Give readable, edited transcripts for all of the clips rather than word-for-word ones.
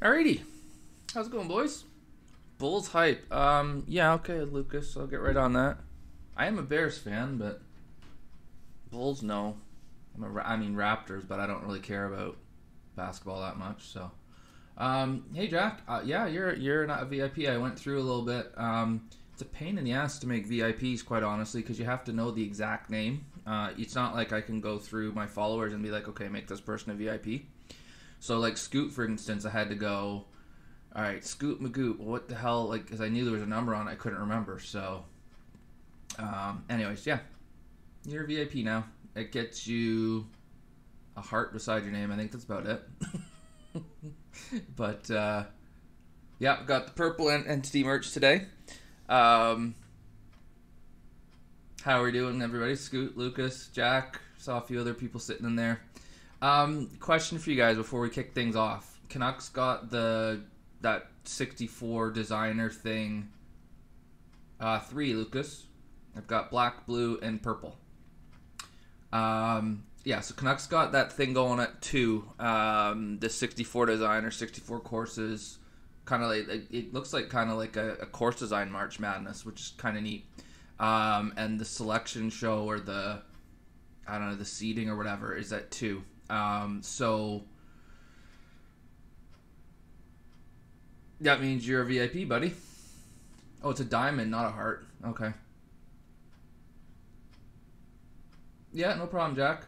Alrighty, how's it going, boys? Bulls hype. Yeah, okay, Lucas. I'll get right on that. I am a Bears fan, but Bulls, no. I mean Raptors, but I don't really care about basketball that much. So, hey Jack. Yeah, you're not a VIP. I went through a little bit. It's a pain in the ass to make VIPs, quite honestly, because you have to know the exact name. It's not like I can go through my followers and be like, okay, make this person a VIP. So, like Scoot, for instance, I had to go. All right, Scoot Magoot. What the hell? Like, because I knew there was a number on it, I couldn't remember. So, anyways, yeah, you're a VIP now. It gets you a heart beside your name. I think that's about it. But yeah, got the purple entity merch today. How are we doing, everybody? Scoot, Lucas, Jack. Saw a few other people sitting in there. Question for you guys before we kick things off. Canucks got that 64 designer thing. 3, Lucas. I've got black, blue, and purple. Yeah, so Canucks got that thing going at 2. The 64 designer, 64 courses. Kind of like, it looks like kind of like a course design March Madness, which is kind of neat. And the selection show or the, I don't know, the seating or whatever is at 2. So that means you're a VIP, buddy. Oh, it's a diamond, not a heart. Okay. Yeah, no problem, Jack.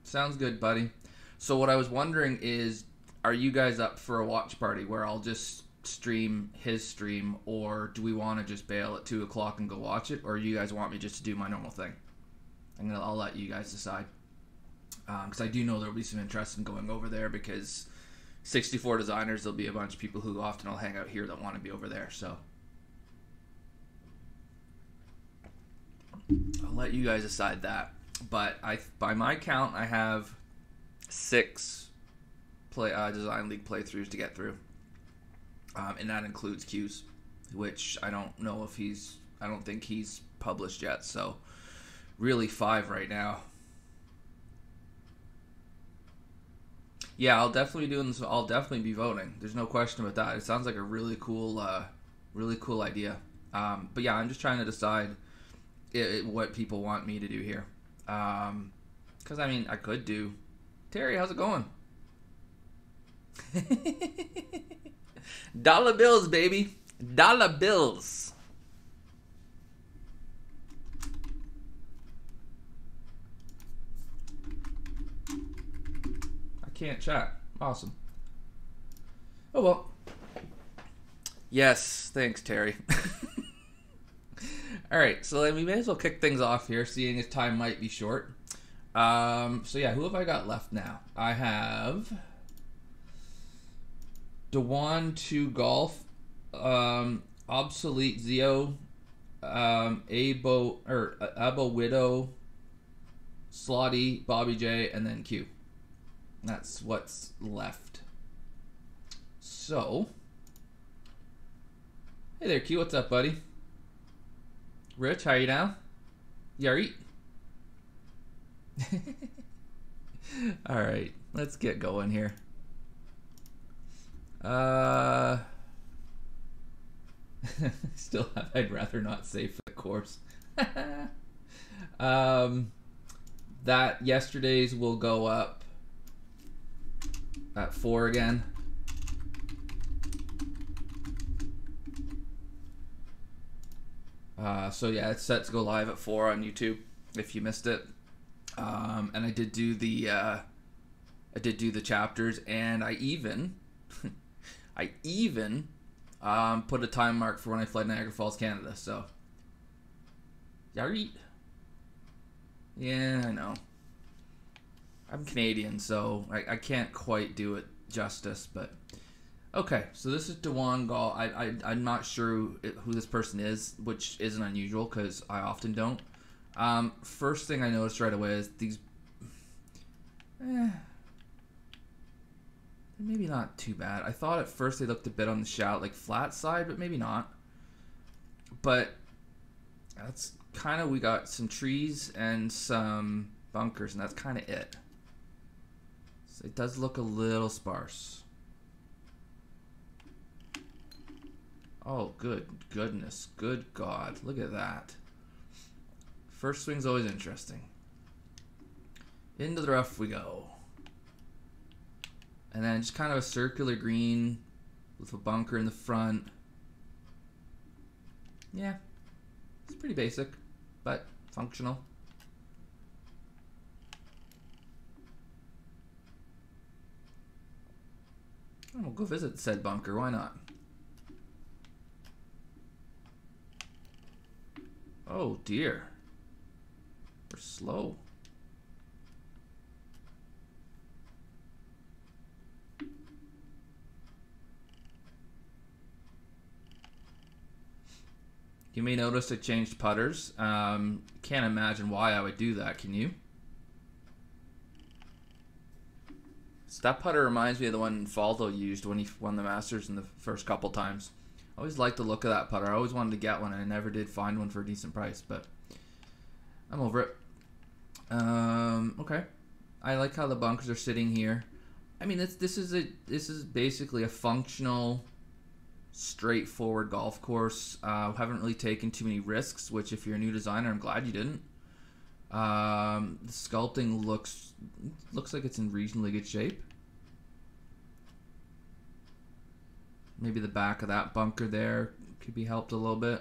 Sounds good, buddy. So what I was wondering is, are you guys up for a watch party where I'll just stream his stream, or do we want to just bail at 2 o'clock and go watch it, or you guys want me just to do my normal thing? I'll let you guys decide. Because I do know there'll be some interest in going over there, because 64 designers, there'll be a bunch of people who often will hang out here that want to be over there. So I'll let you guys decide that. But by my count, I have 6 Design League playthroughs to get through, and that includes Q's, which I don't know if I don't think he's published yet. So really 5 right now. Yeah, I'll definitely be doing this. I'll definitely be voting. There's no question about that. It sounds like a really cool idea. But yeah, I'm just trying to decide what people want me to do here. Because I mean, I could do. Terry, how's it going? Dollar bills, baby. Dollar bills. Can't chat. Awesome. Oh well. Yes, thanks, Terry. All right, so we may as well kick things off here, seeing as time might be short. So yeah, who have I got left now? I have Dewan 2 Golf, obsoletexeo, Abo Widow, Slottie, Bobby J, and then Q. That's what's left. So, hey there, Q. What's up, buddy? Rich, how you now? Yarit. All right, let's get going here. Still have. I'd rather not say for the course. That yesterday's will go up at 4 again. So yeah, it's set to go live at 4 on YouTube if you missed it. And I did do the chapters, and I even put a time mark for when I fled Niagara Falls, Canada. So Yarit. Yeah, I know. I'm Canadian, so I can't quite do it justice, but okay. So this is Dewan Gall. I'm not sure who this person is, which isn't unusual because I often don't. First thing I noticed right away is these. Maybe not too bad. I thought at first they looked a bit on the shallow, like flat side, but maybe not. But that's kind of, we got some trees and some bunkers, and that's kind of it. So it does look a little sparse. Oh, goodness. Good God. Look at that. First swing's always interesting. Into the rough we go. And then just kind of a circular green with a bunker in the front. Yeah. It's pretty basic, but functional. We'll go visit said bunker. Why not? Oh dear. We're slow. You may notice I changed putters. Can't imagine why I would do that, can you? So that putter reminds me of the one Faldo used when he won the Masters in the first couple times. I always liked the look of that putter. I always wanted to get one, and I never did find one for a decent price, but I'm over it. Okay. I like how the bunkers are sitting here. I mean, this is basically a functional, straightforward golf course. Haven't really taken too many risks, which if you're a new designer, I'm glad you didn't. The sculpting looks like it's in reasonably good shape. Maybe the back of that bunker there could be helped a little bit.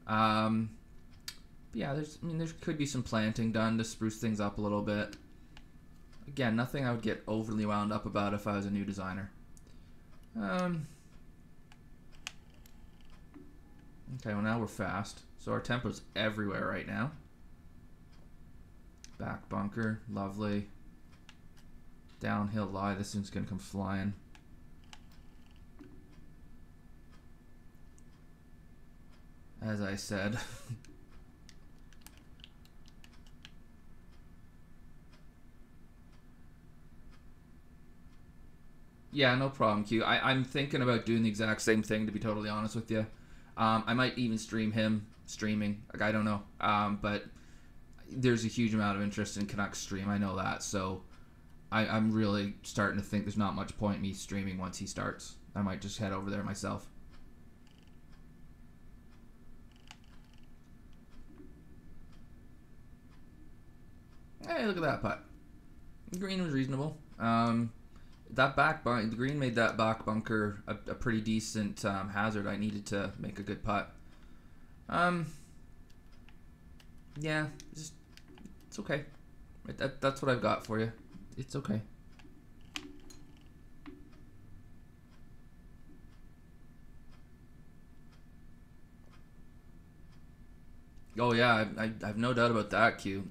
Yeah, there could be some planting done to spruce things up a little bit. Again, nothing I would get overly wound up about if I was a new designer. Okay, well now we're fast. So our tempo's everywhere right now. Back bunker, lovely. Downhill lie, this thing's gonna come flying. As I said. Yeah, no problem, Q. I'm thinking about doing the exact same thing, to be totally honest with you. I might even stream him streaming. Like, I don't know. But there's a huge amount of interest in Canucks stream. I know that. So I'm really starting to think there's not much point me streaming once he starts. I might just head over there myself. Hey, look at that putt. The green was reasonable. That back the green made that back bunker a pretty decent hazard. I needed to make a good putt. Yeah, it's okay. That's what I've got for you. It's okay. Oh yeah, I have no doubt about that, Q.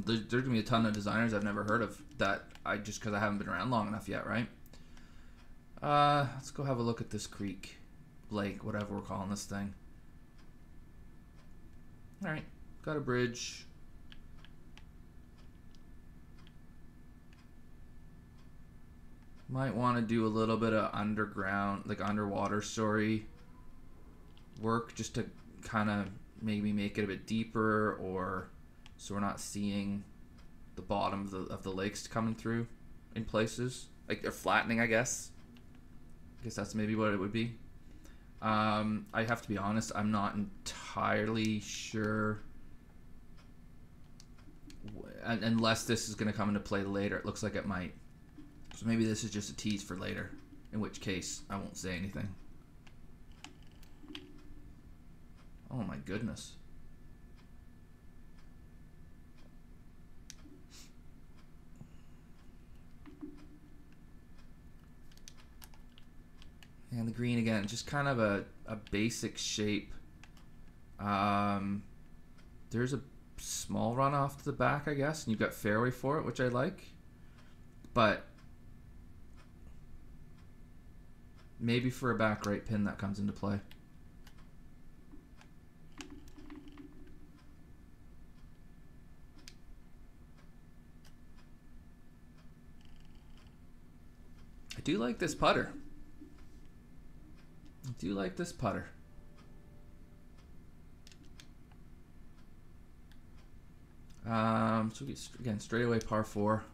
There's gonna be a ton of designers I've never heard of that just because I haven't been around long enough yet, right? Let's go have a look at this creek, lake, whatever we're calling this thing. All right, got a bridge. Might want to do a little bit of underground, like underwater story work, just to kind of maybe make it a bit deeper, or so we're not seeing the bottom of the lakes coming through in places. Like they're flattening, I guess. I guess that's maybe what it would be. I have to be honest, I'm not entirely sure. Unless this is going to come into play later. It looks like it might. So maybe this is just a tease for later. In which case, I won't say anything. Oh my goodness. And the green again, just kind of a basic shape. There's a small runoff to the back, I guess, and you've got fairway for it, which I like. But maybe for a back right pin that comes into play. I do like this putter. I do like this putter. So again, straightaway par 4.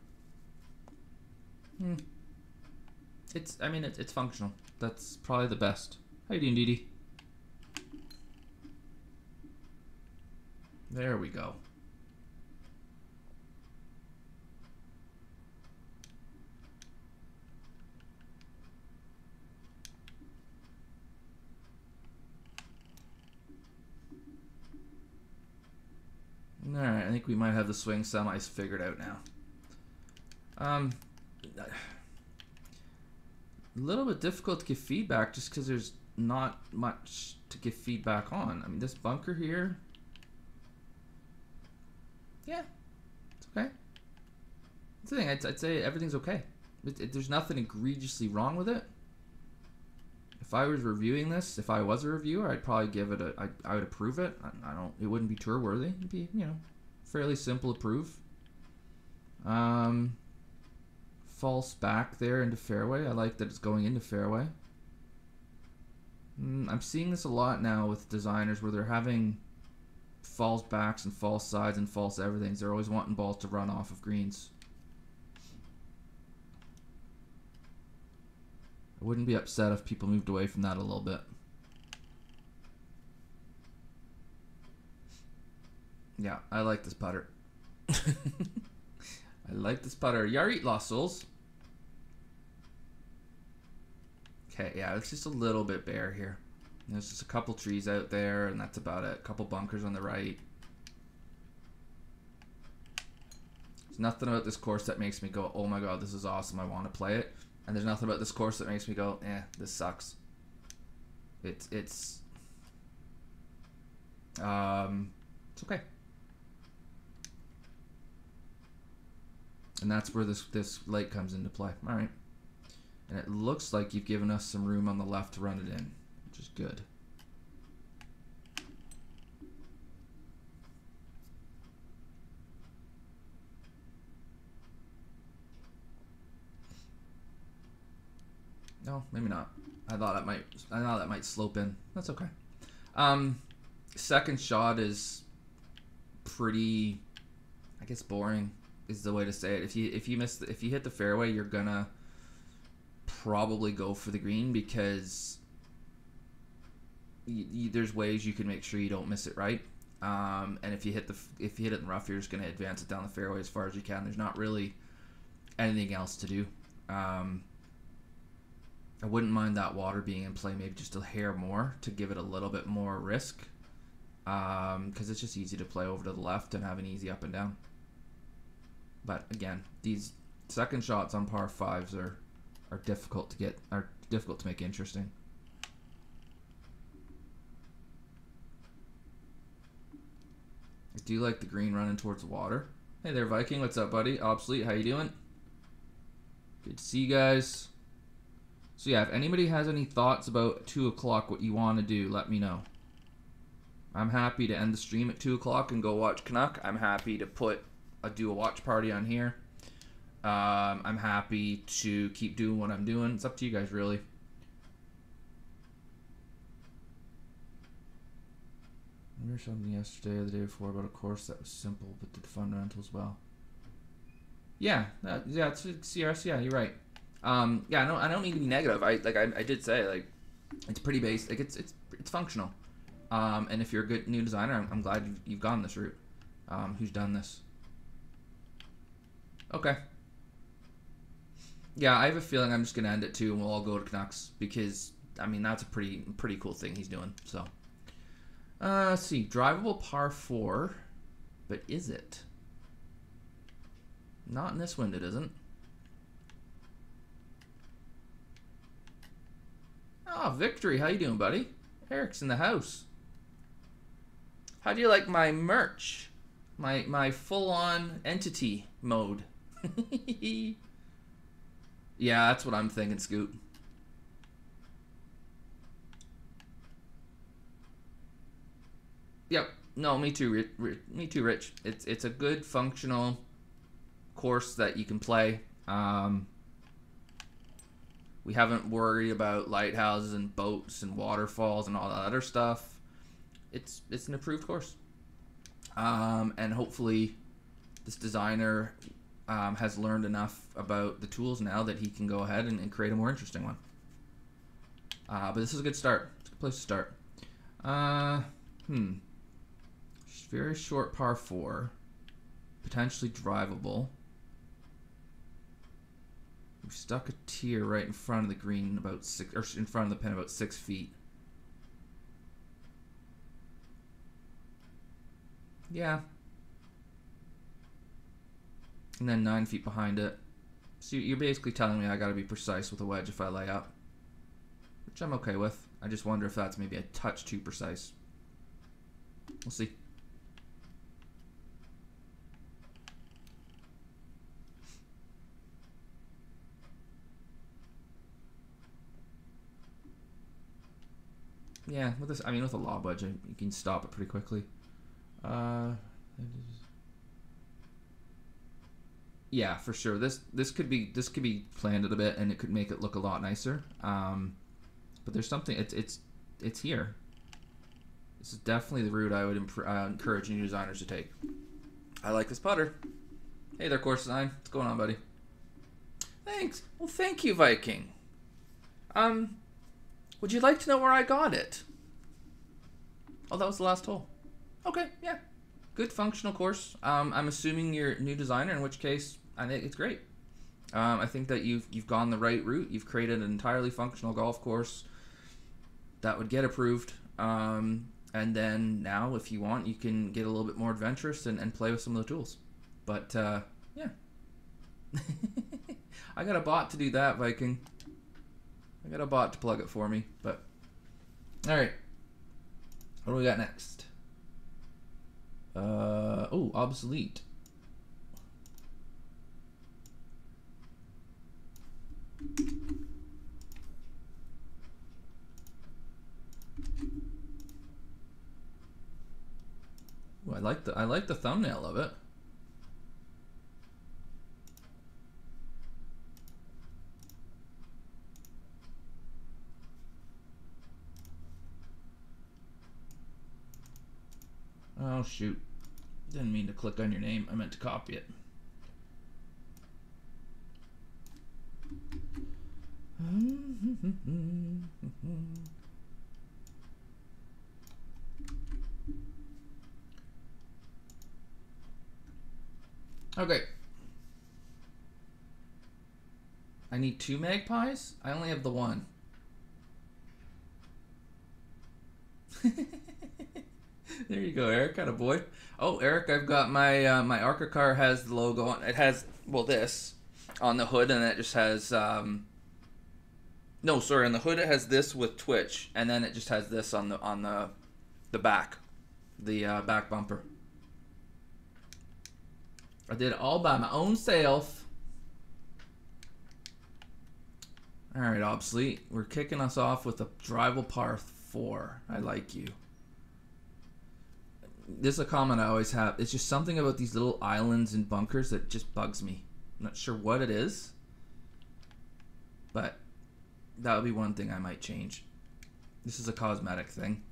I mean, it's functional. That's probably the best. How you doing, Dee Dee? There we go. Alright, I think we might have the swing semis figured out now. A little bit difficult to give feedback just because there's not much to give feedback on. I mean, this bunker here, yeah, it's okay. That's the thing, I'd say everything's okay. There's nothing egregiously wrong with it. If I was reviewing this, if I was a reviewer, I'd probably give it I would approve it. It wouldn't be tour worthy. It'd be, you know, fairly simple approve. False back there into fairway. I like that it's going into fairway. I'm seeing this a lot now with designers where they're having false backs and false sides and false everythings. They're always wanting balls to run off of greens. I wouldn't be upset if people moved away from that a little bit. Yeah, I like this putter. I like this putter. Yarit lost souls. Okay, yeah, it's just a little bit bare here. There's just a couple trees out there, and that's about it. A couple bunkers on the right. There's nothing about this course that makes me go, oh my god, this is awesome, I want to play it. And there's nothing about this course that makes me go, this sucks. It's okay. And that's where this light comes into play. All right. And it looks like you've given us some room on the left to run it in, which is good. No, maybe not. I thought that might slope in. That's okay. Second shot is pretty, I guess, boring is the way to say it. If you hit the fairway, you're gonna probably go for the green because there's ways you can make sure you don't miss it right. And if you hit it in the rough, you're just gonna advance it down the fairway as far as you can. There's not really anything else to do. I wouldn't mind that water being in play maybe just a hair more to give it a little bit more risk, because it's just easy to play over to the left and have an easy up and down. But again, these second shots on par fives are difficult to make interesting. I do like the green running towards the water. Hey there, Viking. What's up, buddy? Obsolete, how you doing? Good to see you guys. So yeah, if anybody has any thoughts about 2 o'clock, what you want to do, let me know. I'm happy to end the stream at 2 o'clock and go watch Canuck. I'm happy to do a watch party on here. I'm happy to keep doing what I'm doing. It's up to you guys, really. I remember something yesterday or the day before about a course that was simple but did the fundamentals well. Yeah, it's CRS. Yeah, you're right. Yeah, I don't mean to be negative. I did say, like, it's pretty basic. Like, it's functional. And if you're a good new designer, I'm glad you've gone this route. Who's done this? Okay. Yeah, I have a feeling I'm just gonna end it too, and we'll all go to Canucks because I mean that's a pretty cool thing he's doing. So, let's see, drivable par 4, but is it? Not in this wind, it isn't. Oh, Victory, how you doing, buddy? Eric's in the house. How do you like my merch? My full-on entity mode. Yeah, that's what I'm thinking, Scoot. Yep. No, me too, me too, Rich. It's a good functional course that you can play. We haven't worried about lighthouses and boats and waterfalls and all that other stuff. It's an approved course. And hopefully this designer has learned enough about the tools now that he can go ahead and create a more interesting one. But this is a good start. It's a good place to start. very short par 4, potentially drivable. We've stuck a tier right in front of the green, about 6, or in front of the pin about 6 feet. Yeah. And then 9 feet behind it. So you're basically telling me I gotta be precise with a wedge if I lay up, which I'm okay with. I just wonder if that's maybe a touch too precise. We'll see. Yeah, with this, I mean, with a lob wedge, you can stop it pretty quickly. Yeah, for sure. This could be planted a bit, and it could make it look a lot nicer. But there's something. It's here. This is definitely the route I would encourage new designers to take. I like this putter. Hey there, Course Design. What's going on, buddy? Thanks. Well, thank you, Viking. Would you like to know where I got it? Oh, that was the last hole. Okay, yeah. Good functional course. I'm assuming you're a new designer, in which case I think it's great. I think that you've gone the right route. You've created an entirely functional golf course that would get approved. And then now, if you want, you can get a little bit more adventurous and play with some of the tools. But yeah. I got a bot to do that, Viking. I got a bot to plug it for me. But all right. What do we got next? Oh, obsolete. Ooh, I like the thumbnail of it. Oh shoot. Didn't mean to click on your name. I meant to copy it. Okay. I need 2 magpies? I only have the 1. There you go, Eric. Atta boy. Oh, Eric, I've got my my Arca car has the logo on. It has, well, this on the hood, and it just has no, sorry, on the hood it has this with Twitch, and then it just has this on the back, the back bumper. I did it all by my own self. All right, obsolete. We're kicking us off with a drivable par 4. I like you. This is a comment I always have. It's just something about these little islands and bunkers that just bugs me. I'm not sure what it is, but that would be one thing I might change. This is a cosmetic thing.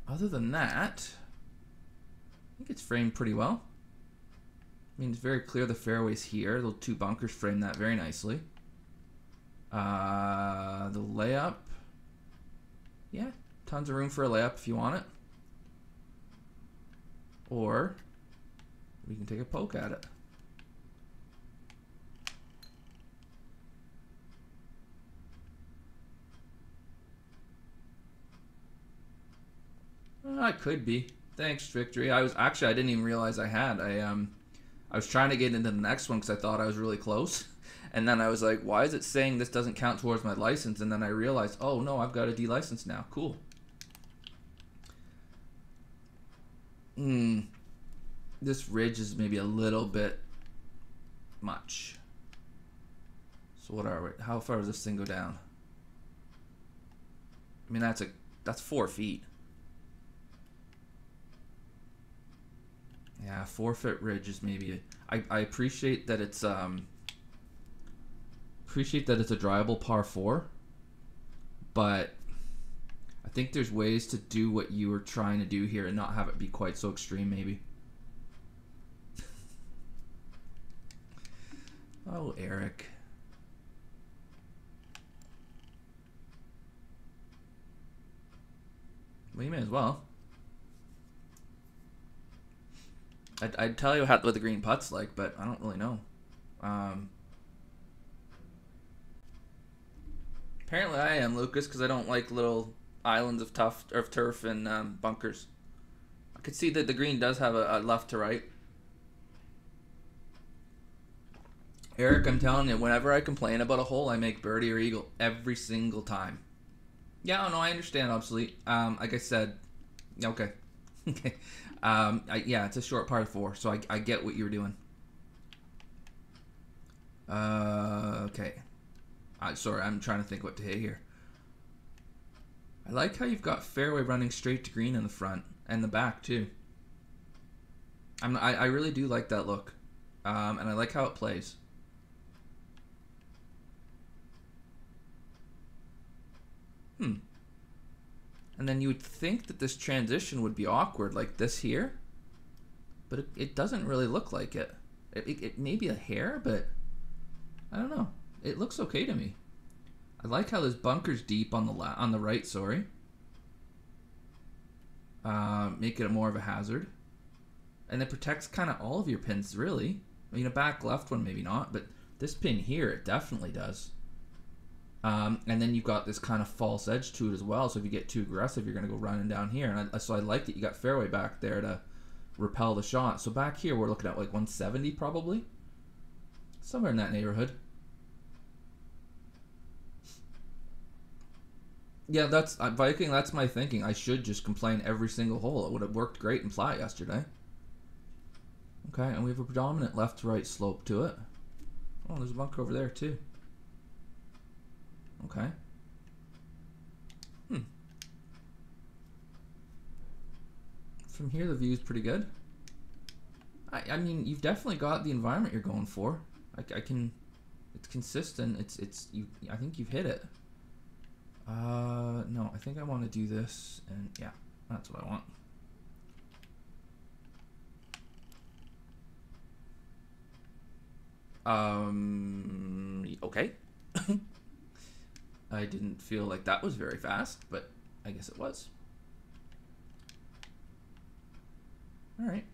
Other than that, I think it's framed pretty well. I mean, it's very clear the fairway's here. The 2 bunkers frame that very nicely. The layup, yeah, tons of room for a layup if you want it. Or we can take a poke at it. I could be. Thanks, Victory. I didn't even realize I had. I was trying to get into the next one because I thought I was really close. And then I was like, why is it saying this doesn't count towards my license? And then I realized, oh no, I've got a D license now. Cool. This ridge is maybe a little bit much. So what are we? How far does this thing go down? I mean, that's 4 feet. Yeah, 4-foot ridge is maybe. I appreciate that it's a drivable par 4, but I think there's ways to do what you were trying to do here and not have it be quite so extreme, maybe. Oh, Eric. Well, you may as well. I'd tell you what the green putt's like, but I don't really know. Apparently I am, Lucas, because I don't like little islands of turf and bunkers. I could see that the green does have a left to right. Eric, I'm telling you, whenever I complain about a hole, I make birdie or eagle every single time. Yeah, no, I understand, obsolete. Like I said, okay. Okay. Yeah, it's a short par 4, so I get what you were doing. Okay. Sorry, I'm trying to think what to hit here. I like how you've got fairway running straight to green in the front and the back too. I really do like that look, and I like how it plays. And then you would think that this transition would be awkward like this here, but it doesn't really look like it. It may be a hair, but I don't know. It looks okay to me. I like how this bunker's deep on the right. Sorry, make it more of a hazard, and it protects kind of all of your pins really. I mean, a back left one maybe not, but this pin here it definitely does. And then you've got this kind of false edge to it as well. So if you get too aggressive, you're going to go running down here. And so I like that you got fairway back there to repel the shot. So back here, we're looking at like 170 probably. Somewhere in that neighborhood. Yeah, that's Viking. That's my thinking. I should just complain every single hole. It would have worked great in flat yesterday. Okay, and we have a predominant left to right slope to it. Oh, there's a bunker over there too. Okay. From here, the view is pretty good. I mean, you've definitely got the environment you're going for. I can. It's consistent. I think you've hit it. No, I think I want to do this, and yeah, that's what I want. Okay. I didn't feel like that was very fast, but I guess it was. Alright.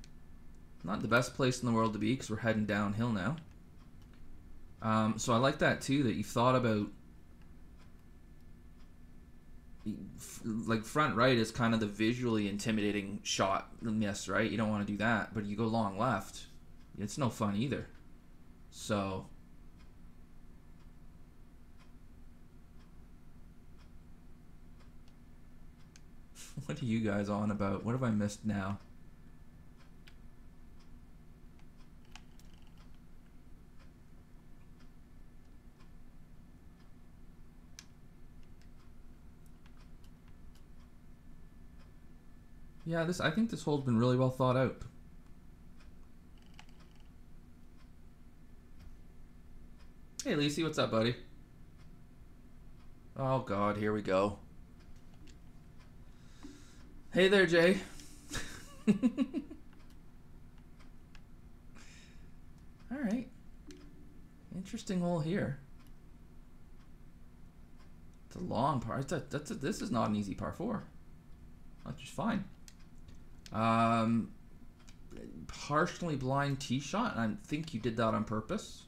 Not the best place in the world to be because we're heading downhill now. So I like that too, that you've thought about like front right is kind of the visually intimidating shot miss, right? You don't want to do that, but you go long left, it's no fun either. So what are you guys on about? What have I missed now? Yeah, I think this hole's been really well thought out. Hey, Lacey, what's up, buddy? Oh, God, here we go. Hey there, Jay. All right. Interesting hole here. It's a long par. This is not an easy par 4. That's just fine. Partially blind tee shot, and I think you did that on purpose.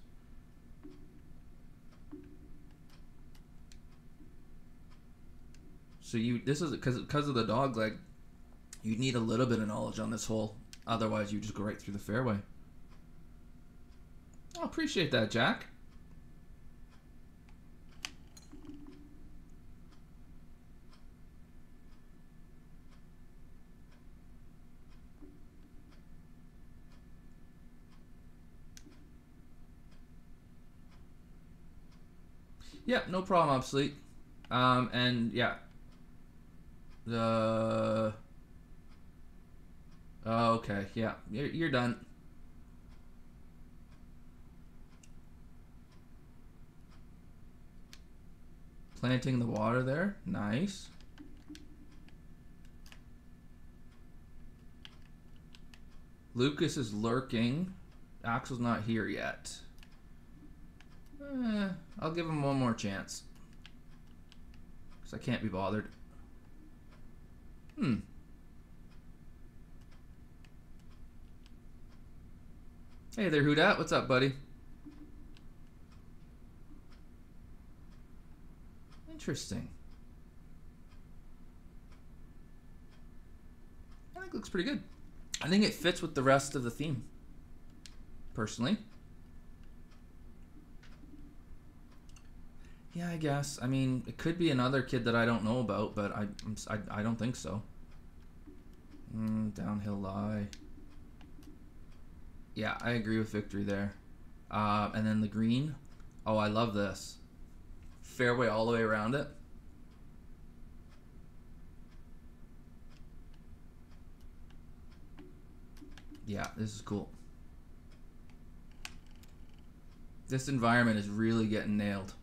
So this is because of the dog leg. You need a little bit of knowledge on this hole, otherwise you just go right through the fairway. I appreciate that, Jack. Yeah, no problem, obsolete. And yeah. Oh, okay, yeah, you're done. Planting the water there, nice. Lucas is lurking. Axel's not here yet. I'll give him one more chance. Because I can't be bothered. Hey there, who dat? What's up, buddy? Interesting. I think it looks pretty good. I think it fits with the rest of the theme, personally. Yeah, I guess. I mean, it could be another kid that I don't know about, but I don't think so. Downhill lie. Yeah, I agree with Victory there. And then the green. Oh, I love this. Fairway all the way around it. Yeah, this is cool. This environment is really getting nailed.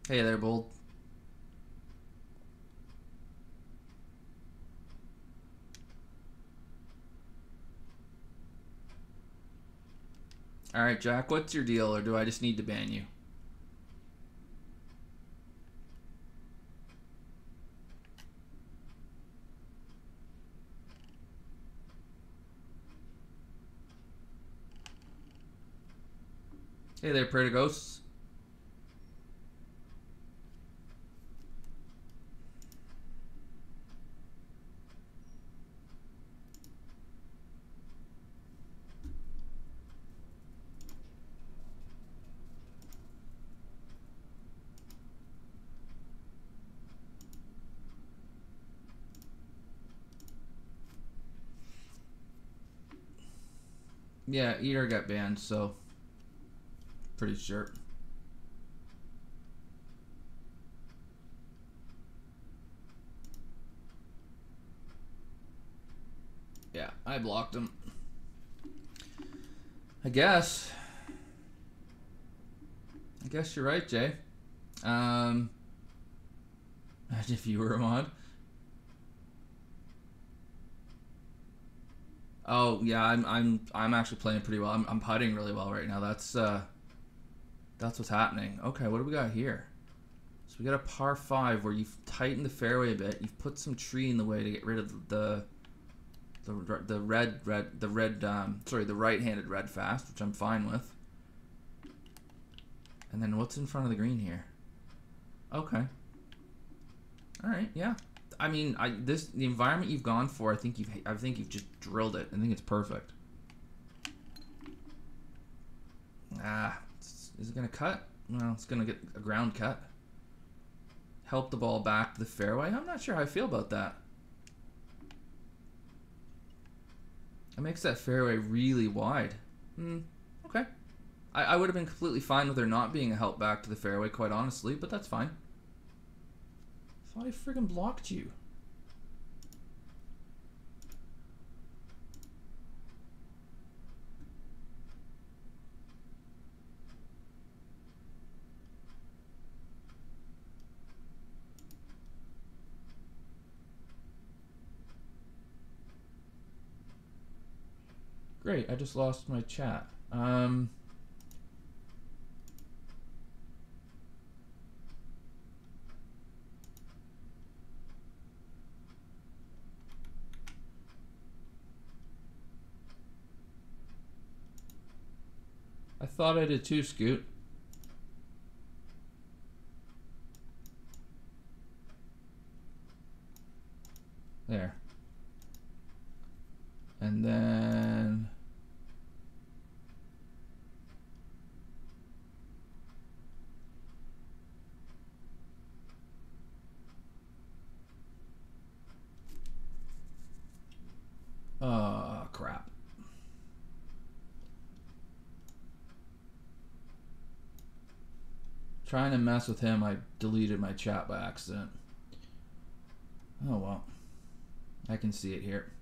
Hey there, Bold. Alright, Jack, what's your deal, or do I just need to ban you? Hey there, Prayer to Ghosts. Yeah, Eater got banned, so pretty sure. Yeah, I blocked him. I guess you're right, Jay. Imagine if you were a mod. Oh yeah, I'm actually playing pretty well. I'm putting really well right now. That's what's happening. Okay, what do we got here? So we got a par 5 where you've tightened the fairway a bit. You've put some tree in the way to get rid of the right-handed red fast, which I'm fine with. And then what's in front of the green here? Okay. All right, yeah. I mean, the environment you've gone for, I think you've just drilled it. I think it's perfect. Is it gonna cut? Well, it's gonna get a ground cut. Help the ball back to the fairway. I'm not sure how I feel about that. It makes that fairway really wide. Okay. I would have been completely fine with there not being a help back to the fairway, quite honestly, but that's fine. I thought I friggin' blocked you. Great, I just lost my chat. I thought I did too, Scoot. There. And then... crap. Trying to mess with him, I deleted my chat by accident. Oh well. I can see it here.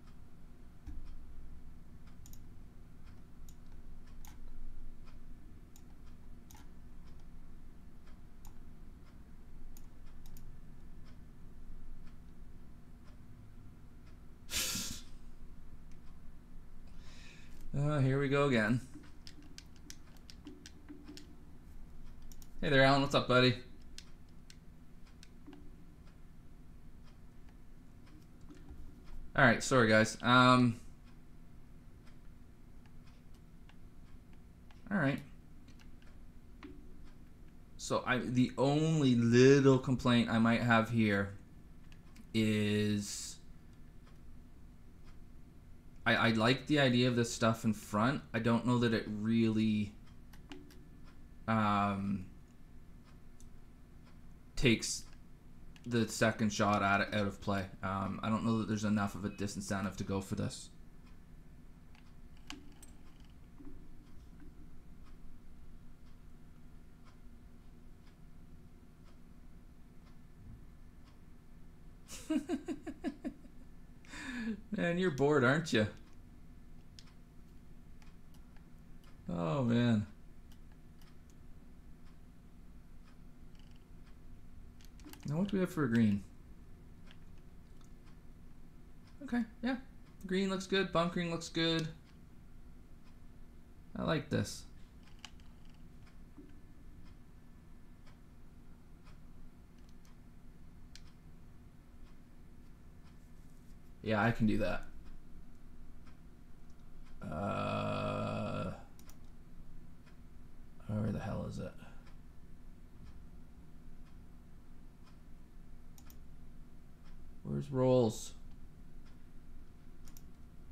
Here we go again. Hey there, Alan. What's up, buddy? All right, sorry guys. All right. So the only little complaint I might have here is I like the idea of this stuff in front. I don't know that it really takes the second shot out of play. I don't know that there's enough of a disincentive to go for this. Man, you're bored, aren't you? Oh, man. Now what do we have for a green? Okay, yeah. Green looks good. Bunkering looks good. I like this. Yeah, I can do that. Where the hell is it? Where's rolls?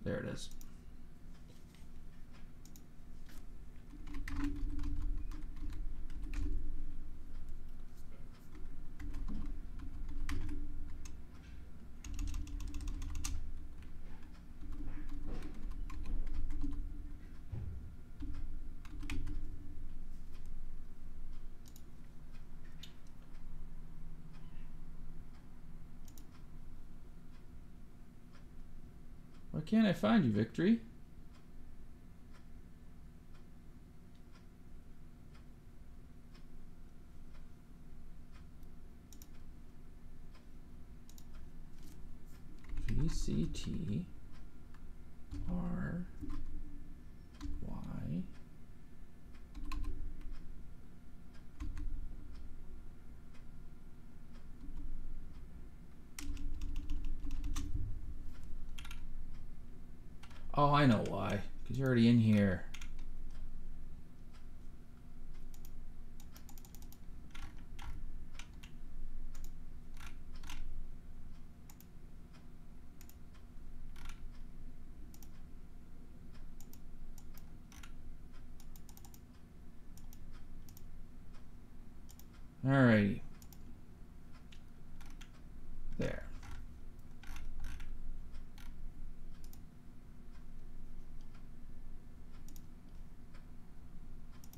There it is. Why can't I find you, Victory? VCT R Y Oh, I know why. Because you're already in here. Alrighty. There.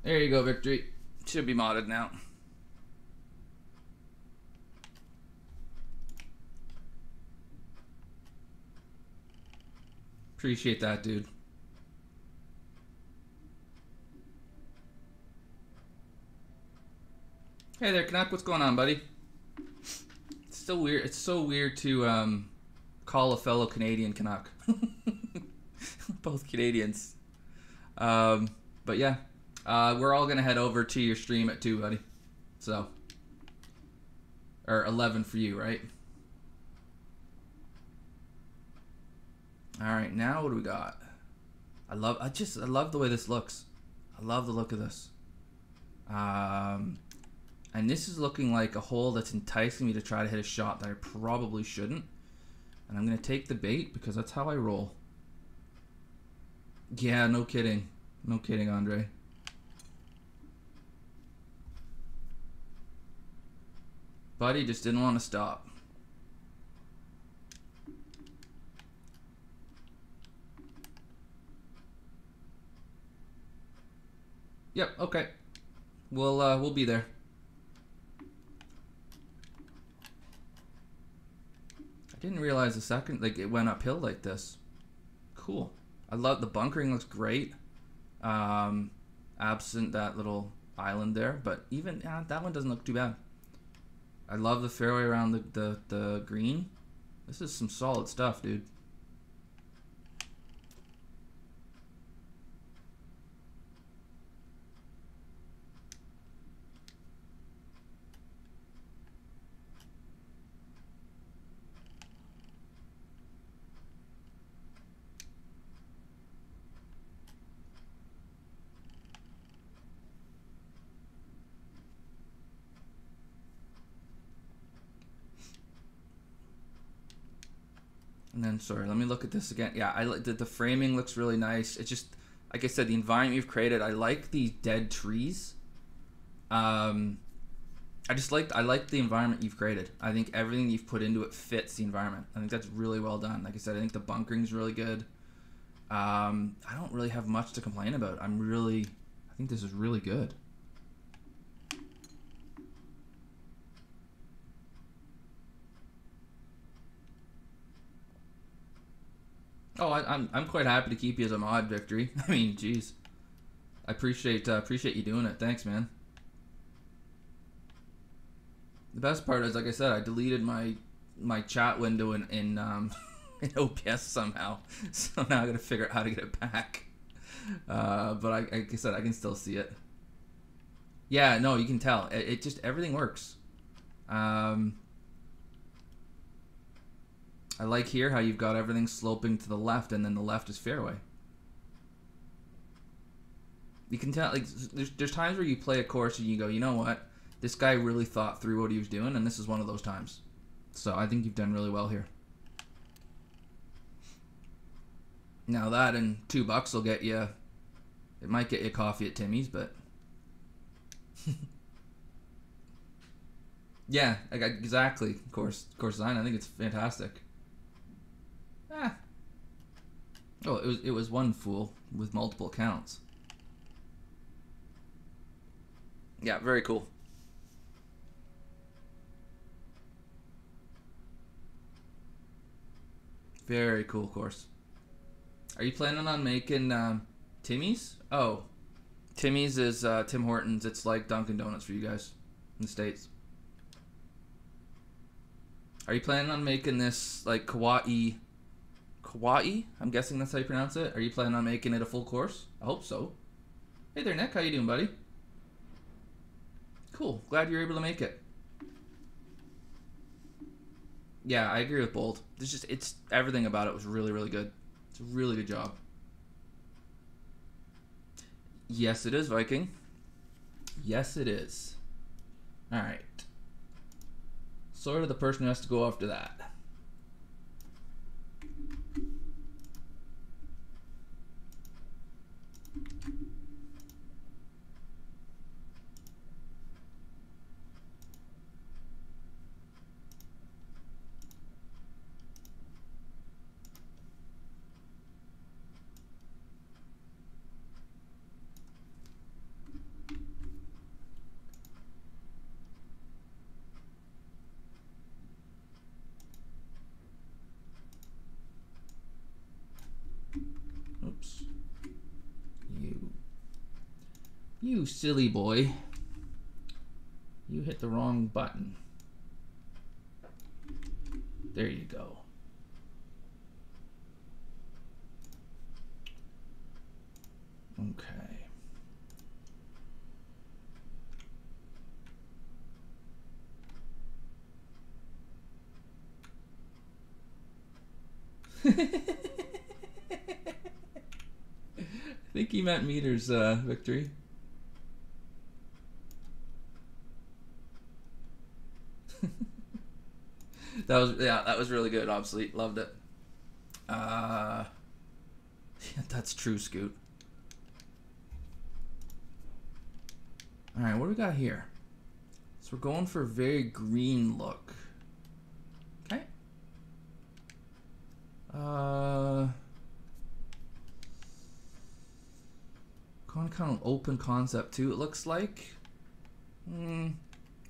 There you go, Victory. Should be modded now. Appreciate that, dude. Hey there, Canuck. What's going on, buddy? It's still weird. It's so weird to call a fellow Canadian Canuck. Both Canadians. But yeah, we're all gonna head over to your stream at 2, buddy. So, or 11 for you, right? All right, now what do we got? I love the way this looks. I love the look of this. And this is looking like a hole that's enticing me to try to hit a shot that I probably shouldn't. And I'm gonna take the bait because that's how I roll. Yeah, no kidding. No kidding, Andre. Buddy just didn't want to stop. Yep, okay. We'll be there. I didn't realize the second, like, it went uphill like this. Cool. I love the bunkering, looks great. Absent that little island there, but even that one doesn't look too bad. I love the fairway around the green. This is some solid stuff, dude. And then, sorry, let me look at this again. Yeah, I like the framing looks really nice. It's just, like I said, the environment you've created. I like these dead trees. I like the environment you've created. I think everything you've put into it fits the environment. I think that's really well done. Like I said, I think the bunkering's really good. I don't really have much to complain about. I think this is really good. Oh, I'm quite happy to keep you as a mod, Victory. I mean, geez, I appreciate you doing it. Thanks, man. The best part is, like I said, I deleted my chat window in in OBS somehow, so now I gotta figure out how to get it back. But like I said, I can still see it. Yeah, no, you can tell. It just everything works. I like here how you've got everything sloping to the left, and then the left is fairway. You can tell, like, there's times where you play a course and you go, you know what, this guy really thought through what he was doing, and this is one of those times. So I think you've done really well here. Now that and $2 will get you, it might get you coffee at Timmy's, but yeah, exactly. Course design, I think it's fantastic. Oh, it was one fool with multiple accounts. Yeah, very cool. Very cool course. Are you planning on making Timmy's? Oh, Timmy's is Tim Hortons. It's like Dunkin' Donuts for you guys in the States. Are you planning on making this like Kauai? I'm guessing that's how you pronounce it. Are you planning on making it a full course? I hope so. Hey there, Nick. How you doing, buddy? Cool. Glad you're able to make it. Yeah, I agree with Bold. It's everything about it was really, really good. It's a really good job. Yes, it is, Viking. Yes, it is. All right. Sort of the person who has to go after that. Oops. You silly boy. You hit the wrong button. There you go. Okay. I think he meant meters, Victory. That was really good. Obsolete, loved it. Yeah, that's true, Scoot. All right, what do we got here? So we're going for a very green look. Okay. Kind of open concept too. It looks like.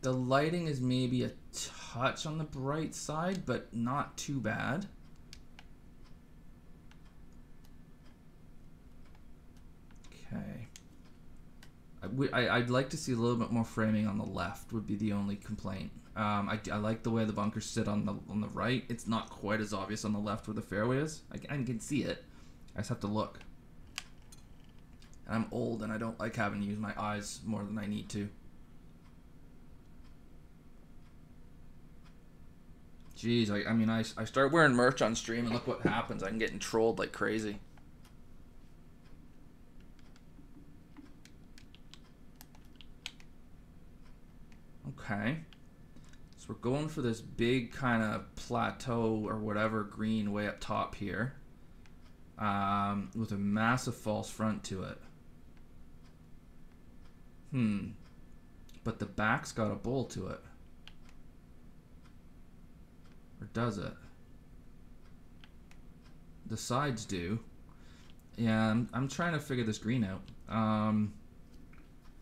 The lighting is maybe a touch on the bright side, but not too bad. Okay. I'd like to see a little bit more framing on the left would be the only complaint. I like the way the bunkers sit on the right. It's not quite as obvious on the left where the fairway is. I can see it. I just have to look. And I'm old and I don't like having to use my eyes more than I need to. Jeez, I mean, I start wearing merch on stream and look what happens. I'm getting trolled like crazy. Okay. So So we're going for this big kind of plateau or whatever green way up top here, with a massive false front to it. But the back's got a bowl to it. Or does it? The sides do. Yeah, I'm trying to figure this green out.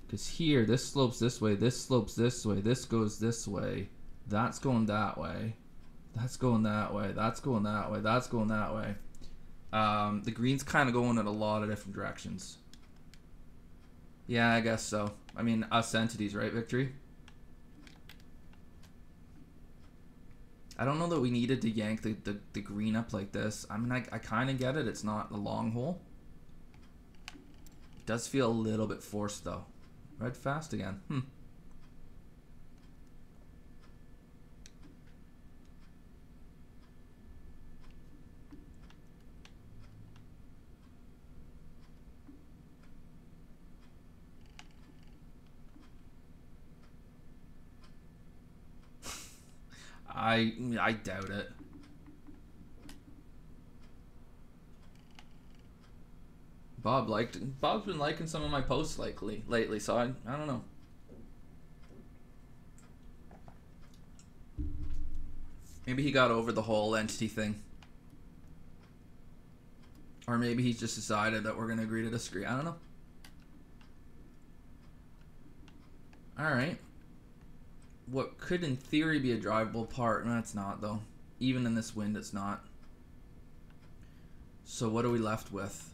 Because here, this slopes this way, this slopes this way, this goes this way, that's going that way, that's going that way, that's going that way, that's going that way. The green's kind of going in a lot of different directions. Yeah, I guess so. I mean, us entities, right, Victory? I don't know that we needed to yank the green up like this. I mean, I kind of get it. It's not a long hole. It does feel a little bit forced, though. Red fast again. I doubt it. Bob's been liking some of my posts lately, so I don't know. Maybe he got over the whole entity thing. Or maybe he's just decided that we're gonna agree to disagree. I don't know. Alright. What could in theory be a drivable part, no, it's not though. Even in this wind, it's not. So what are we left with?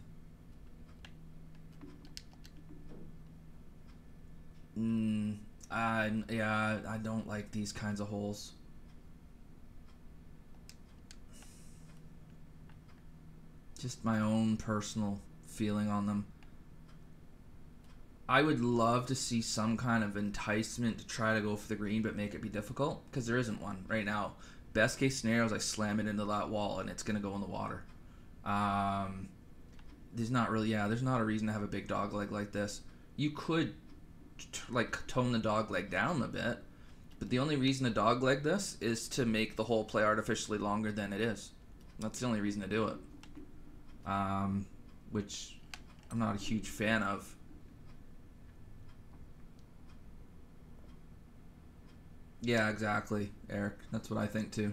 Yeah, I don't like these kinds of holes. Just my own personal feeling on them. I would love to see some kind of enticement to try to go for the green but make it be difficult, because there isn't one right now. Best case scenario is I slam it into that wall and it's going to go in the water. There's not really, there's not a reason to have a big dog leg like this. You could like tone the dog leg down a bit, but the only reason to dog leg this is to make the hole play artificially longer than it is. That's the only reason to do it. Which I'm not a huge fan of. Yeah, exactly, Eric. That's what I think too.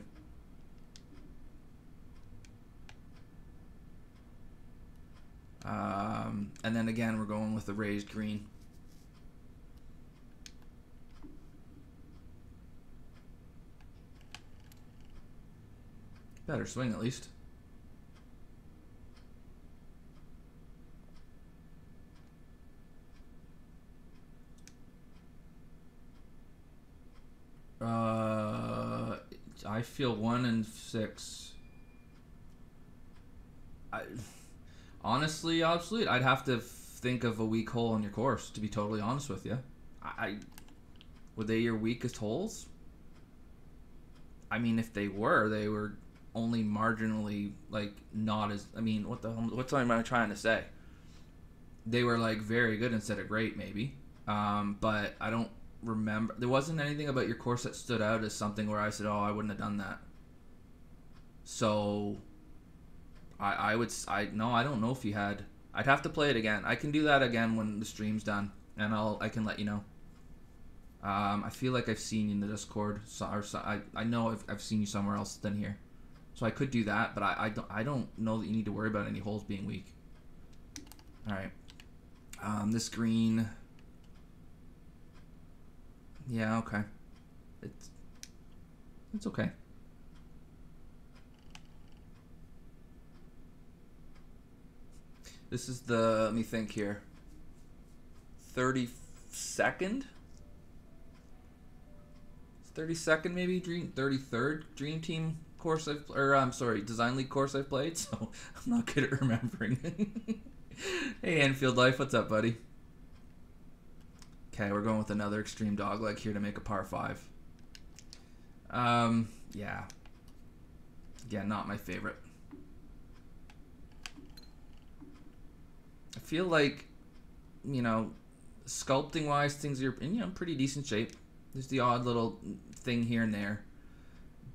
And then again, we're going with the raised green. Better swing at least. I feel 1 and 6. Honestly, obsolete. I'd have to think of a weak hole on your course, to be totally honest with you. Were they your weakest holes? I mean, if they were only marginally, like, not as, I mean, what am I trying to say? They were, like, very good instead of great, maybe. But I don't remember. There wasn't anything about your course that stood out as something where I said, oh, I wouldn't have done that. So I don't know if you had. I'd have to play it again. I can do that again when the stream's done, and I can let you know. I feel like I've seen you in the Discord, I know I've seen you somewhere else than here, so I could do that. But I don't know that you need to worry about any holes being weak. All right, this green. Yeah, okay. It's okay. This is the, let me think here, 32nd? 32nd maybe, 33rd Dream Team course Design League course I've played, so I'm not good at remembering. Hey, Anfield Life, what's up, buddy? Okay, we're going with another extreme dogleg here to make a par 5. Yeah. Again, not my favorite. I feel like, sculpting-wise, things are in, pretty decent shape. There's the odd little thing here and there.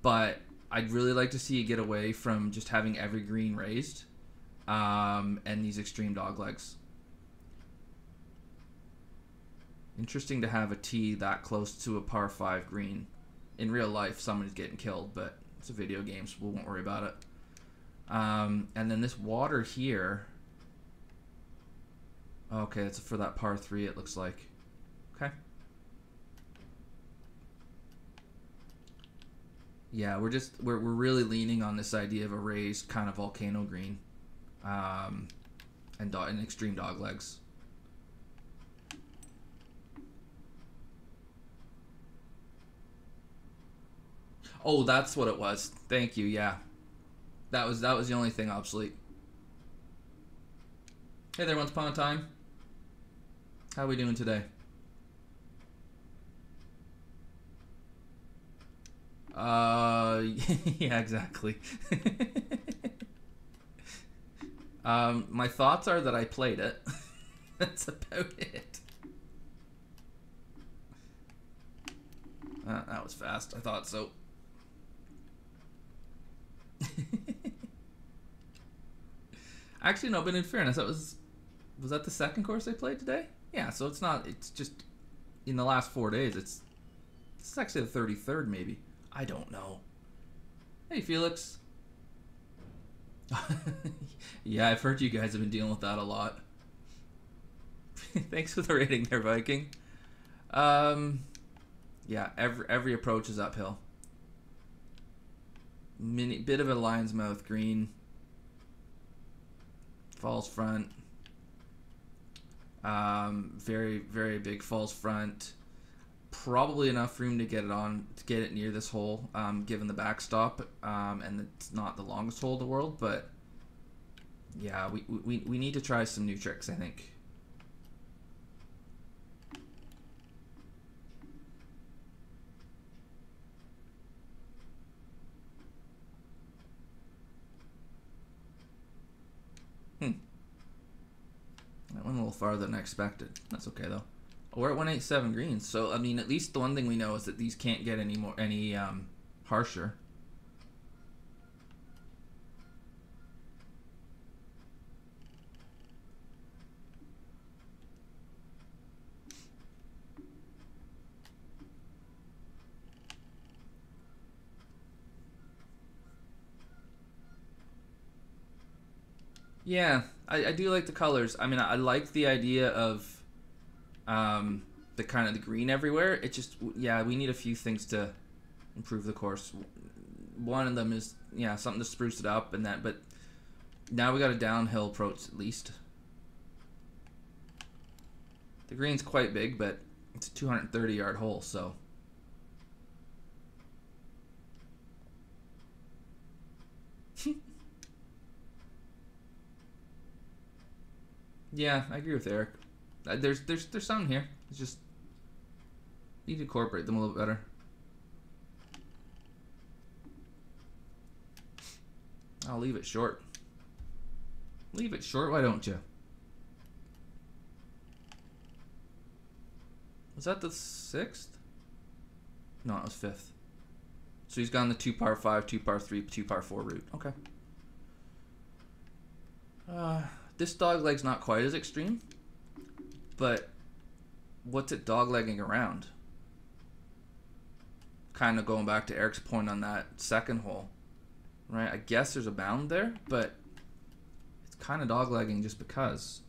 But I'd really like to see it get away from just having every green raised and these extreme dog legs. Interesting to have a tee that close to a par 5 green. In real life, someone's getting killed, but it's a video game, so we won't worry about it. And then this water here. Okay, it's for that par 3, it looks like. Okay. Yeah, we're really leaning on this idea of a raised kind of volcano green, and extreme dog legs. Oh, that's what it was. Thank you. Yeah, that was the only thing obsolete. Hey there, once upon a time. How are we doing today? Yeah, exactly. My thoughts are that I played it. That's about it. That was fast. I thought so. Actually, no, but in fairness, was that the second course I played today? Yeah, so it's not, it's just in the last 4 days. It's actually the 33rd, maybe. I don't know. Hey, Felix. Yeah, I've heard you guys have been dealing with that a lot. Thanks for the rating there, Viking. Yeah, every approach is uphill. Bit of a lion's mouth green. Falls front. Very, very big falls front. Probably enough room to get it near this hole, given the backstop, and it's not the longest hole in the world, but yeah, we need to try some new tricks, I think. That went a little farther than I expected. That's okay though. We're at 187 greens, so I mean, at least the one thing we know is that these can't get any harsher. Yeah, I do like the colors. I mean, I like the idea of the kind of the green everywhere. It just, yeah, we need a few things to improve the course. One of them is, yeah, something to spruce it up, and that, but now we got a downhill approach at least. The green's quite big, but it's a 230-yard hole, so. Yeah, I agree with Eric. There's some here. It's just need to incorporate them a little better. I'll leave it short. Leave it short, why don't you? Was that the 6th? No, it was 5th. So he's gone the 2 par 5, 2 par 3, 2 par 4 route. Okay. This dogleg's not quite as extreme, but what's it doglegging around? Kind of going back to Eric's point on that second hole, right? I guess there's a bound there, but it's kind of doglegging just because.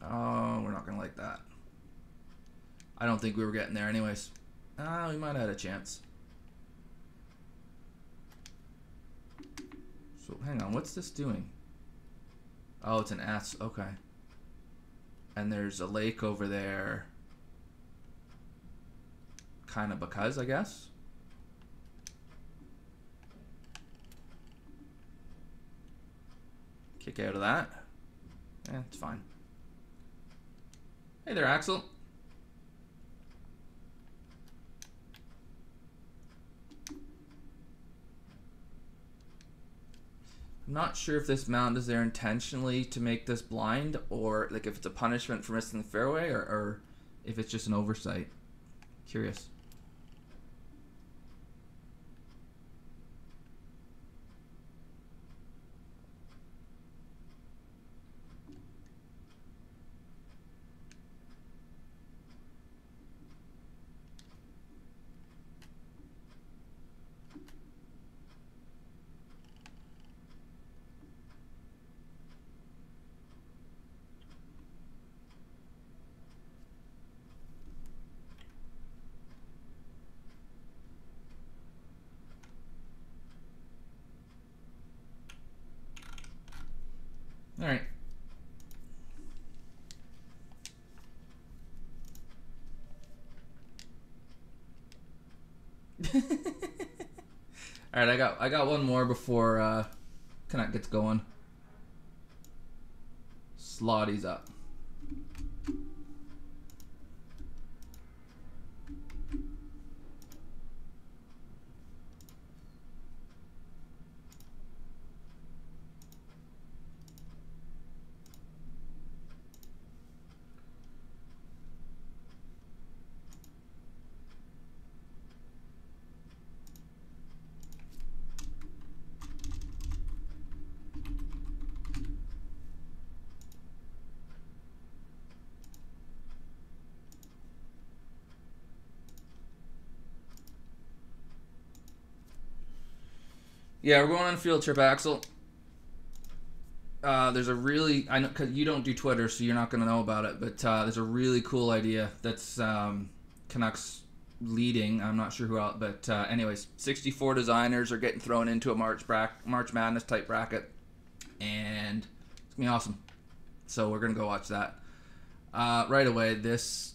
Oh, we're not going to like that. I don't think we were getting there anyways. We might have had a chance. So hang on, what's this doing? Oh, it's an S, okay. And there's a lake over there. Kind of because, I guess. Kick out of that. Yeah, it's fine. Hey there, Axel. I'm not sure if this mound is there intentionally to make this blind, or like if it's a punishment for missing the fairway, or if it's just an oversight. Curious. All right. All right, I got one more before Canuck gets going. Slottie's up. Yeah, we're going on a field trip, Axel. There's a really, I know, cause you don't do Twitter, so you're not gonna know about it. But there's a really cool idea that's Canucks leading. I'm not sure who else, but anyways, 64 designers are getting thrown into a March Madness type bracket, and it's gonna be awesome. So we're gonna go watch that right away. This,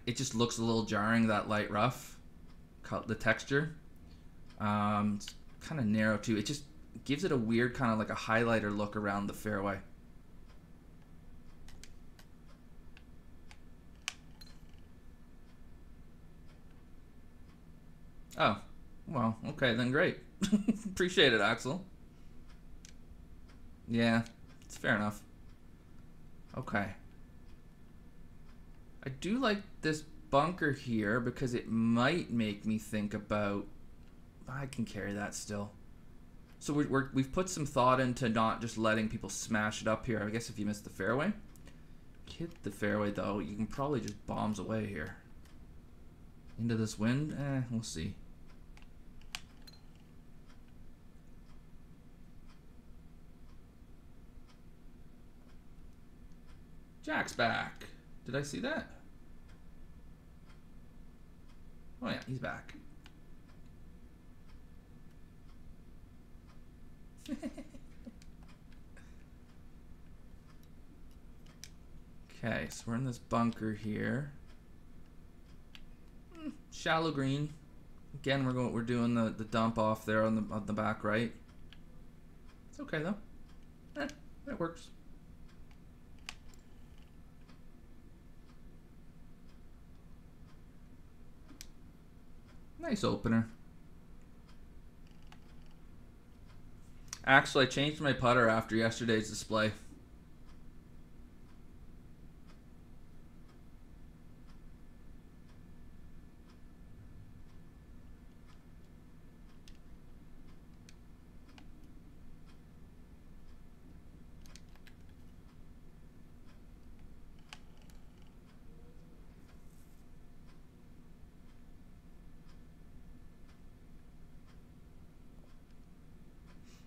it just looks a little jarring, that light rough, the texture. It's kind of narrow too. It just gives it a weird kind of like a highlighter look around the fairway. Oh, well, okay, then great. Appreciate it, Axel. Yeah, it's fair enough. Okay. I do like this bunker here because it might make me think about, I can carry that still. So we've put some thought into not just letting people smash it up here. I guess if you miss the fairway. Hit the fairway though, you can probably just bombs away here. Into this wind? We'll see. Jack's back. Did I see that? Oh yeah, he's back. Okay, so we're in this bunker here. Shallow green. Again, we're doing the dump off there on the back right. It's okay though. That works. Nice opener. Actually, I changed my putter after yesterday's display.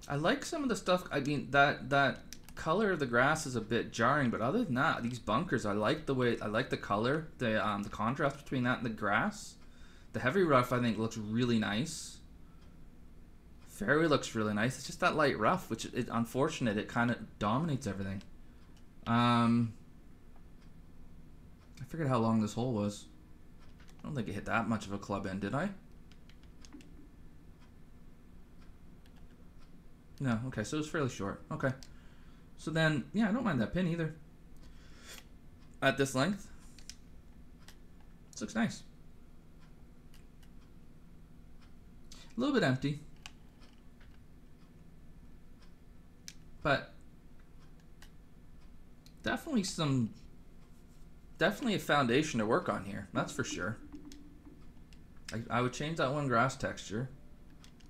I like some of the stuff. I mean, that color of the grass is a bit jarring, but other than that, these bunkers, I like the way, I like the color, the contrast between that and the grass. The heavy rough, I think, looks really nice. Fairway looks really nice. It's just that light rough, which is unfortunate. It kind of dominates everything. I forget how long this hole was. I don't think it hit that much of a club end, did I? No, okay, so it was fairly short. Okay. So then, yeah, I don't mind that pin either. At this length. This looks nice. A little bit empty. But definitely a foundation to work on here. That's for sure. I would change that one grass texture.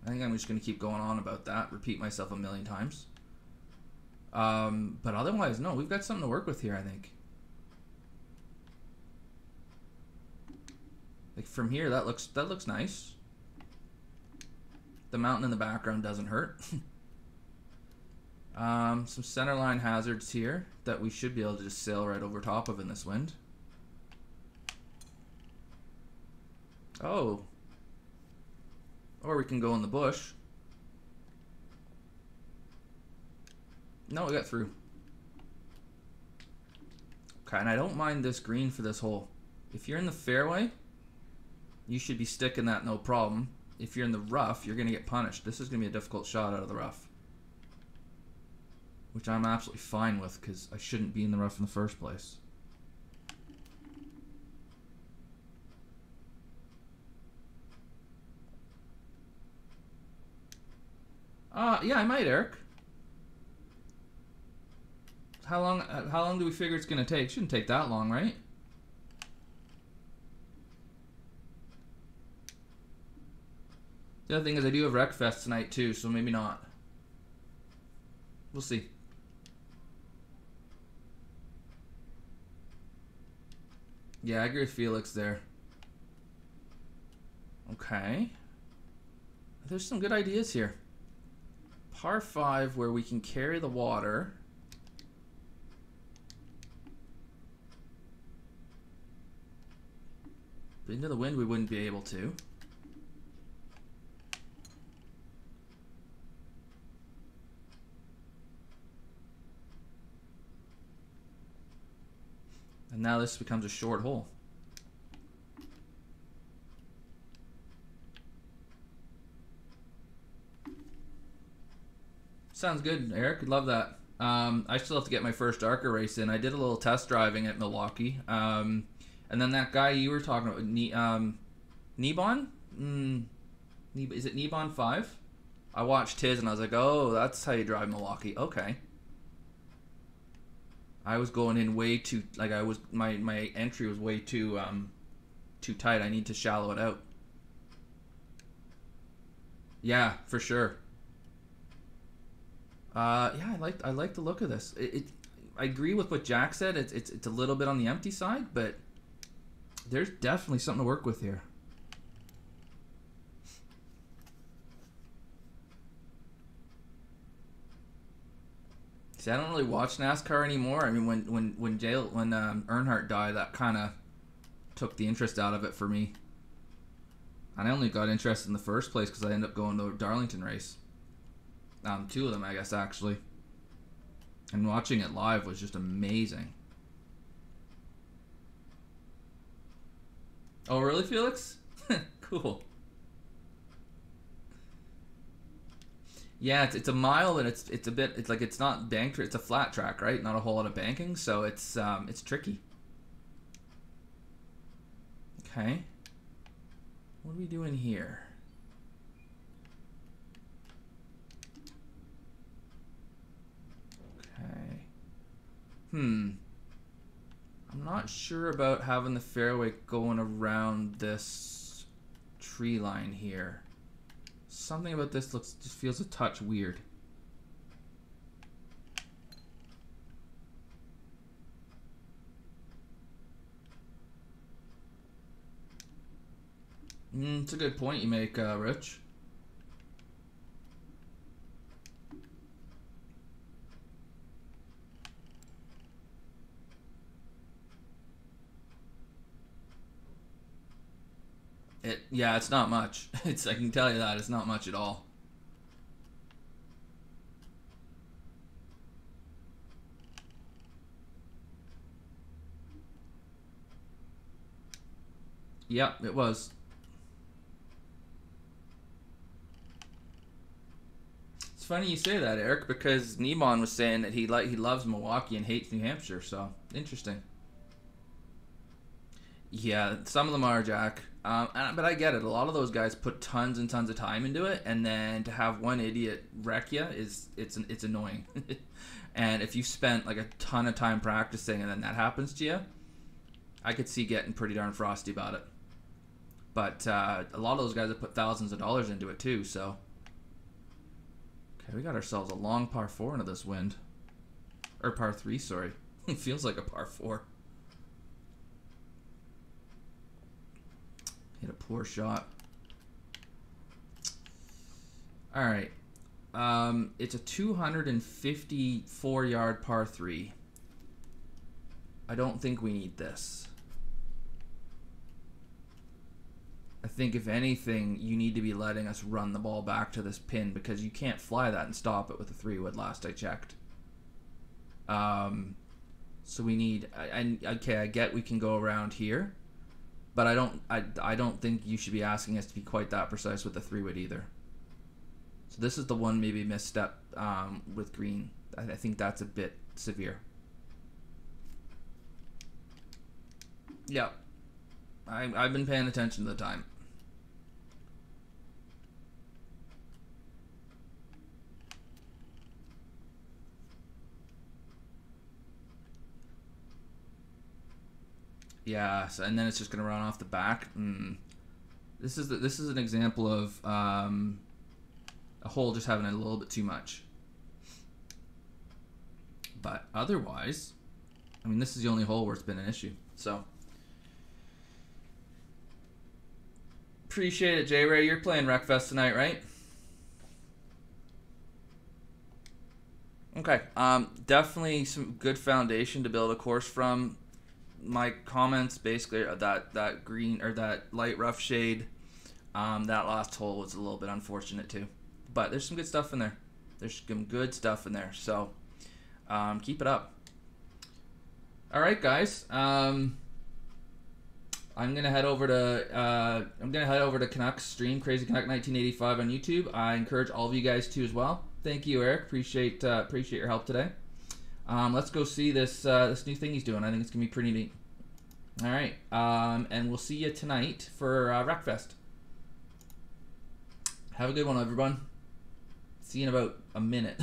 I think I'm just going to keep going on about that. Repeat myself a million times. But otherwise, no, we've got something to work with here, I think. Like from here, that looks nice. The mountain in the background doesn't hurt. Some centerline hazards here that we should be able to just sail right over top of in this wind. Oh. Or we can go in the bush. No, we got through. Okay, and I don't mind this green for this hole. If you're in the fairway, you should be sticking that no problem. If you're in the rough, you're going to get punished. This is going to be a difficult shot out of the rough. Which I'm absolutely fine with because I shouldn't be in the rough in the first place. Yeah, I might, Eric. How long do we figure it's going to take? Shouldn't take that long, right? The other thing is I do have Wreckfest tonight too, so maybe not. We'll see. Yeah, I agree with Felix there. Okay. There's some good ideas here. Par 5 where we can carry the water. But into the wind we wouldn't be able to. And now this becomes a short hole. Sounds good, Eric. Love that. I still have to get my first darker race in. I did a little test driving at Milwaukee. And then that guy you were talking about, Nebon? Is it Nebon 5? I watched his and I was like, oh, that's how you drive Milwaukee. Okay. I was going in way too, like I was, my entry was way too tight. I need to shallow it out. Yeah, for sure. Yeah, I like the look of this. I agree with what Jack said. It's a little bit on the empty side, but there's definitely something to work with here. See, I don't really watch NASCAR anymore. I mean, when Earnhardt died, that kind of took the interest out of it for me. And I only got interested in the first place because I ended up going to the Darlington race. 2 of them, I guess, actually. And watching it live was just amazing. Oh, really, Felix? Cool. Yeah, it's a mile, and it's a bit, it's like it's not banked, it's a flat track, right? Not a whole lot of banking, so it's tricky. Okay. What are we doing here? Okay. I'm not sure about having the fairway going around this tree line here. Something about this just feels a touch weird. It's a good point you make, Rich. Yeah, it's not much. I can tell you that, it's not much at all. Yep, it was. It's funny you say that, Eric, because Nebon was saying that he loves Milwaukee and hates New Hampshire, so interesting. Yeah, some of them are, Jack. But I get it. A lot of those guys put tons and tons of time into it, and then to have one idiot wreck you it's annoying. And if you've spent like a ton of time practicing and then that happens to you, I could see getting pretty darn frosty about it. But a lot of those guys have put thousands of dollars into it too. So okay, we got ourselves a long par 4 into this wind, or par 3. Sorry, it feels like a par 4. Hit a poor shot. All right. It's a 254-yard par 3. I don't think we need this. I think if anything, you need to be letting us run the ball back to this pin, because you can't fly that and stop it with a 3-wood last I checked. So we need, okay, I get we can go around here, but I don't think you should be asking us to be quite that precise with the 3-wood either. So this is the one maybe misstep with green. I think that's a bit severe. Yeah, I've been paying attention to the time. Yeah, so, and then it's just gonna run off the back. This is an example of a hole just having a little bit too much. But otherwise, I mean, this is the only hole where it's been an issue. So appreciate it, J Ray. You're playing Wreckfest tonight, right? Okay. Definitely some good foundation to build a course from. My comments basically are that green, or that light rough shade. That last hole was a little bit unfortunate too, but there's some good stuff in there. There's some good stuff in there. So keep it up. All right, guys. I'm gonna head over to Canucks stream, Crazy Canuck 1985 on YouTube. I encourage all of you guys to as well. Thank you, Eric. Appreciate your help today. Let's go see this new thing he's doing. I think it's gonna be pretty neat. All right, and we'll see you tonight for Wreckfest. Have a good one, everyone. See you in about a minute.